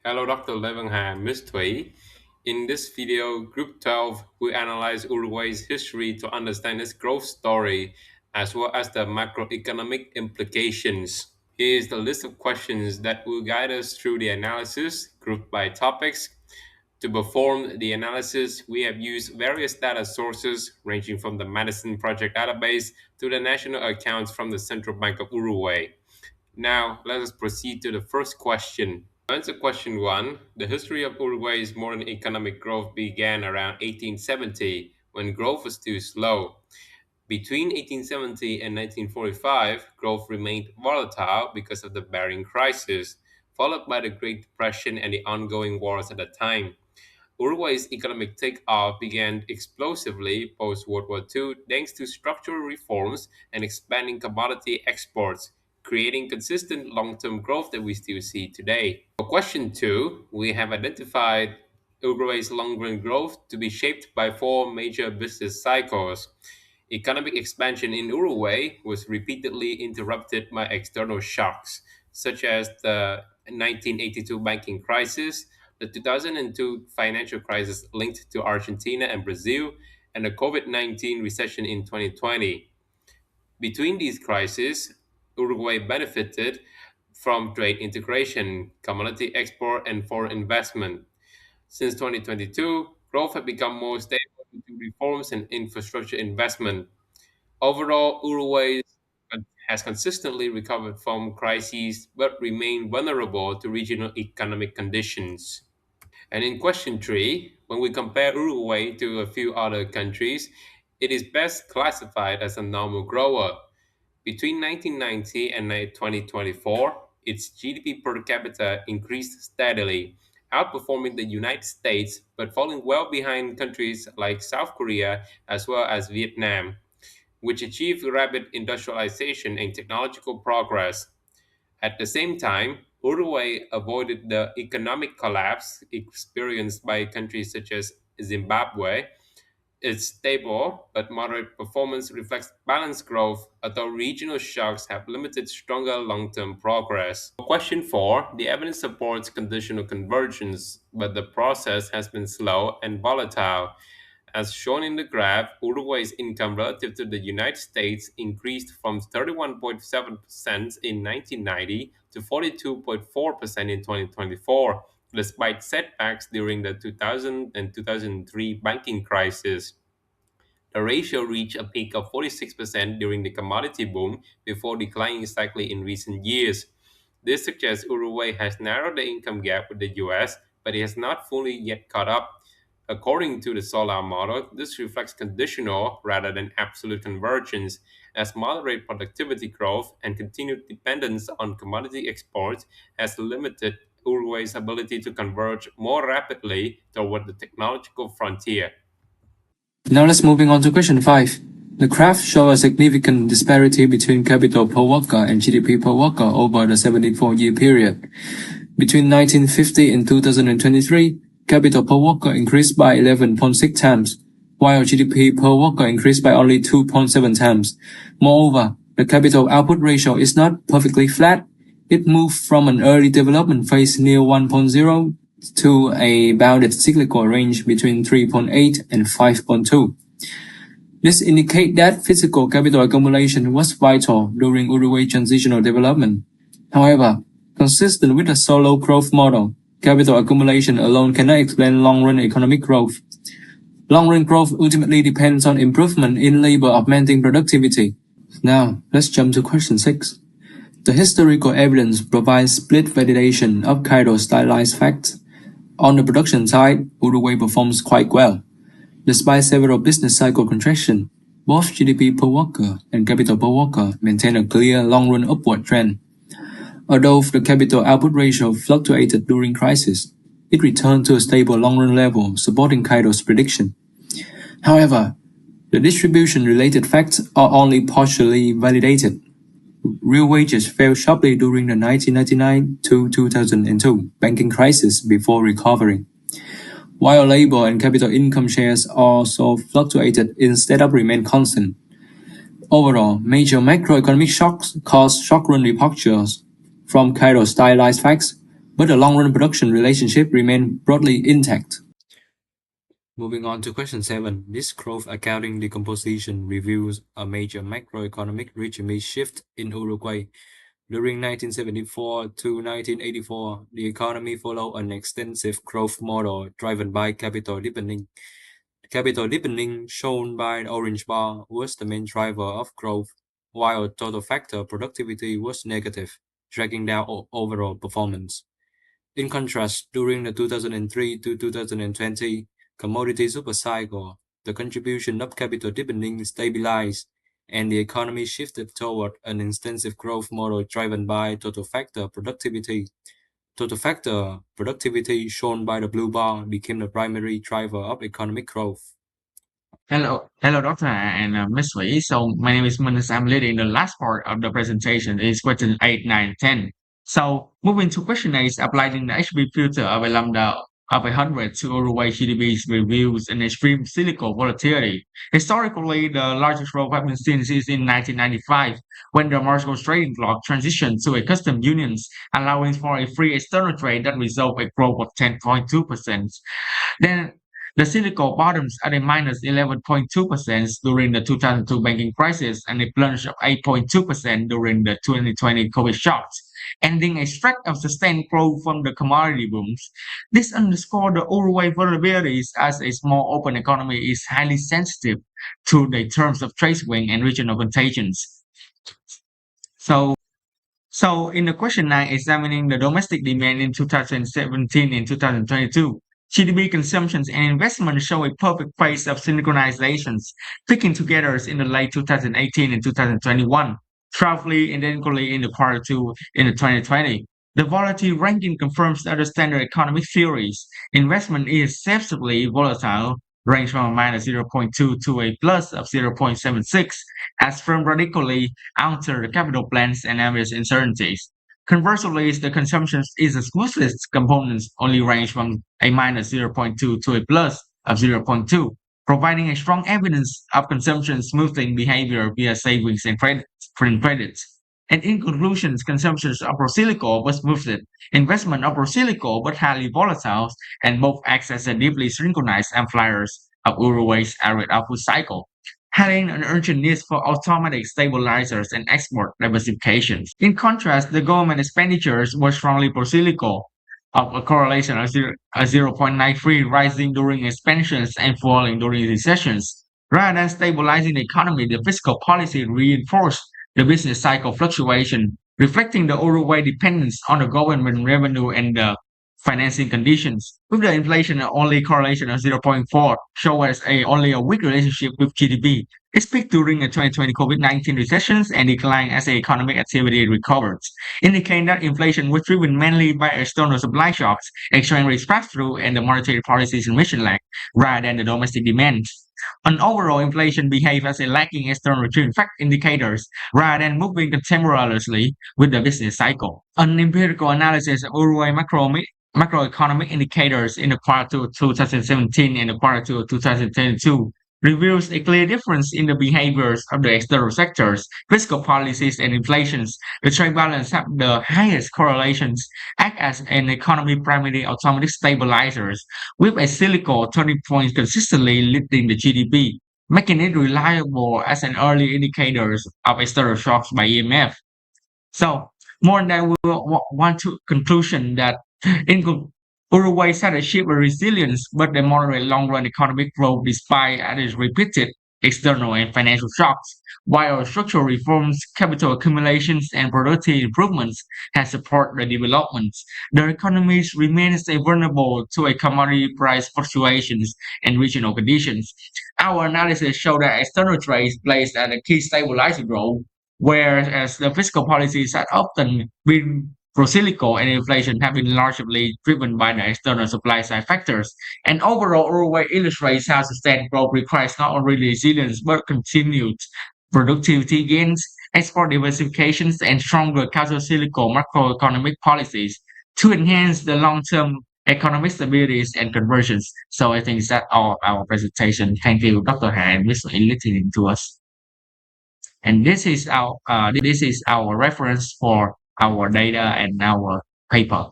Hello, Dr. Levenhan, Ms. Thuy. In this video, Group 12 will analyze Uruguay's history to understand its growth story as well as the macroeconomic implications. Here is the list of questions that will guide us through the analysis, grouped by topics. To perform the analysis, we have used various data sources ranging from the Maddison Project Database to the national accounts from the Central Bank of Uruguay. Now, let us proceed to the first question. To answer question one, the history of Uruguay's modern economic growth began around 1870 when growth was too slow. Between 1870 and 1945, growth remained volatile because of the Bering crisis, followed by the Great Depression and the ongoing wars at the time. Uruguay's economic takeoff began explosively post-World War II thanks to structural reforms and expanding commodity exports, creating consistent long-term growth that we still see today. For question two, we have identified Uruguay's long-run growth to be shaped by four major business cycles. Economic expansion in Uruguay was repeatedly interrupted by external shocks, such as the 1982 banking crisis, the 2002 financial crisis linked to Argentina and Brazil, and the COVID 19 recession in 2020. Between these crises, Uruguay benefited from trade integration, commodity export, and foreign investment. Since 2022, growth has become more stable due to reforms and infrastructure investment. Overall, Uruguay has consistently recovered from crises but remained vulnerable to regional economic conditions. And in question three, when we compare Uruguay to a few other countries, it is best classified as a normal grower. Between 1990 and 2024, its GDP per capita increased steadily, outperforming the United States but falling well behind countries like South Korea as well as Vietnam, which achieved rapid industrialization and technological progress. At the same time, Uruguay avoided the economic collapse experienced by countries such as Zimbabwe. Its stable but moderate performance reflects balanced growth, although regional shocks have limited stronger long term progress. For question 4, the evidence supports conditional convergence, but the process has been slow and volatile. As shown in the graph, Uruguay's income relative to the United States increased from 31.7% in 1990 to 42.4% in 2024, despite setbacks during the 2000 and 2003 banking crisis. The ratio reached a peak of 46% during the commodity boom before declining slightly in recent years. This suggests Uruguay has narrowed the income gap with the US, but it has not fully yet caught up. According to the Solow model, this reflects conditional rather than absolute convergence, as moderate productivity growth and continued dependence on commodity exports has limited Uruguay's ability to converge more rapidly toward the technological frontier. Now let's moving on to question 5. The graph shows a significant disparity between capital per worker and GDP per worker over the 74-year period. Between 1950 and 2023, capital per worker increased by 11.6 times, while GDP per worker increased by only 2.7 times. Moreover, the capital output ratio is not perfectly flat. It moved from an early development phase near 1.0 to a bounded cyclical range between 3.8 and 5.2. This indicates that physical capital accumulation was vital during Uruguay transitional development. However, consistent with the Solow Growth Model, capital accumulation alone cannot explain long-run economic growth. Long-run growth ultimately depends on improvement in labor augmenting productivity. Now, let's jump to question 6. The historical evidence provides split validation of Kaldor's stylized facts. On the production side, Uruguay performs quite well. Despite several business cycle contraction, both GDP per worker and capital per worker maintain a clear long-run upward trend. Although the capital output ratio fluctuated during crisis, it returned to a stable long-run level, supporting Kaldor's prediction. However, the distribution-related facts are only partially validated. Real wages fell sharply during the 1999 to 2002 banking crisis before recovering, while labor and capital income shares also fluctuated instead of remained constant. Overall, major macroeconomic shocks caused shock-run departures from Kaldor's stylized facts, but the long-run production relationship remained broadly intact. Moving on to question 7. This growth accounting decomposition reveals a major macroeconomic regime shift in Uruguay. During 1974 to 1984, the economy followed an extensive growth model driven by capital deepening. Capital deepening, shown by the orange bar, was the main driver of growth, while total factor productivity was negative, dragging down overall performance. In contrast, during the 2003 to 2020 commodity supercycle, the contribution of capital deepening stabilized, and the economy shifted toward an extensive growth model driven by total factor productivity. Total factor productivity, shown by the blue bar, became the primary driver of economic growth. Hello, Doctor and Ms. Wei. So my name is Manis. I'm leading the last part of the presentation. It's question 8, 9, 10. So moving to question 8, applying the HB filter of a lambda of 100 to Uruguay GDP's reviews and extreme cyclical volatility. Historically, the largest growth has been seen since in 1995, when the Moscow trading bloc transitioned to a custom unions, allowing for a free external trade that resulted in a growth of 10.2%. Then the cyclical bottoms at a minus 11.2% during the 2002 banking crisis and a plunge of 8.2% during the 2020 COVID shocks, ending a stretch of sustained growth from the commodity booms. This underscored the Uruguay vulnerabilities as a small open economy is highly sensitive to the terms of trade swing and regional contagions. So so in the question 9, examining the domestic demand in 2017 and 2022, GDP consumptions and investment show a perfect pace of synchronizations, picking together in the late 2018 and 2021, sharply and equally in the quarter 2 in the 2020. The volatility ranking confirms other standard economic theories. Investment is exceptionally volatile, range from a minus zero point 0.2 to a plus of 0.76, as firm radically alter the capital plans and average uncertainties. Conversely, the consumption is the smoothest components only range from a minus zero point 0.2 to a plus of zero point 0.2, providing a strong evidence of consumption smoothing behavior via savings and credits. And in conclusion, consumption of procyclical was smoothed, investment of procyclical but highly volatile, and both act as a deeply synchronized amplifiers of Uruguay's average output cycle, having an urgent need for automatic stabilizers and export diversifications. In contrast, the government expenditures were strongly procyclical, of a correlation of 0.93, rising during expansions and falling during recessions. Rather than stabilizing the economy, the fiscal policy reinforced the business cycle fluctuation, reflecting the Uruguay dependence on the government revenue and the financing conditions. With the inflation only correlation of zero point 0.4, show us only a weak relationship with GDP. It peaked during the 2020 COVID-19 recessions and declined as the economic activity recovers, indicating that inflation was driven mainly by external supply shocks, exchange rate pass-through, and the monetary policy transmission lag, rather than the domestic demand. On overall, inflation behaves as a lagging external return fact indicators rather than moving contemporaneously with the business cycle. An empirical analysis of Uruguay macroeconomic indicators in the quarter 2017 and the quarter 2022 reveals a clear difference in the behaviors of the external sectors, fiscal policies, and inflations. The trade balance have the highest correlations, act as an economy primary automatic stabilizers, with a cyclical turning point consistently lifting the GDP, making it reliable as an early indicator of external shocks by EMF. So, more than we want to conclusion that in Uruguay had achieved a resilience but a moderate long-run economic growth despite its repeated external and financial shocks, while structural reforms, capital accumulations, and productivity improvements have supported the developments. The economy remains vulnerable to a commodity price fluctuations and regional conditions. Our analysis showed that external trade plays a key stabilizing role, whereas the fiscal policies have often been procyclical and inflation have been largely driven by the external supply side factors. And overall, Uruguay illustrates how sustained growth requires not only resilience but continued productivity gains, export diversifications, and stronger counter-cyclical macroeconomic policies to enhance the long-term economic stability and convergence. So I think that's all our presentation. Thank you, Dr. Han, for listening to us. And this is our reference for our data and our paper.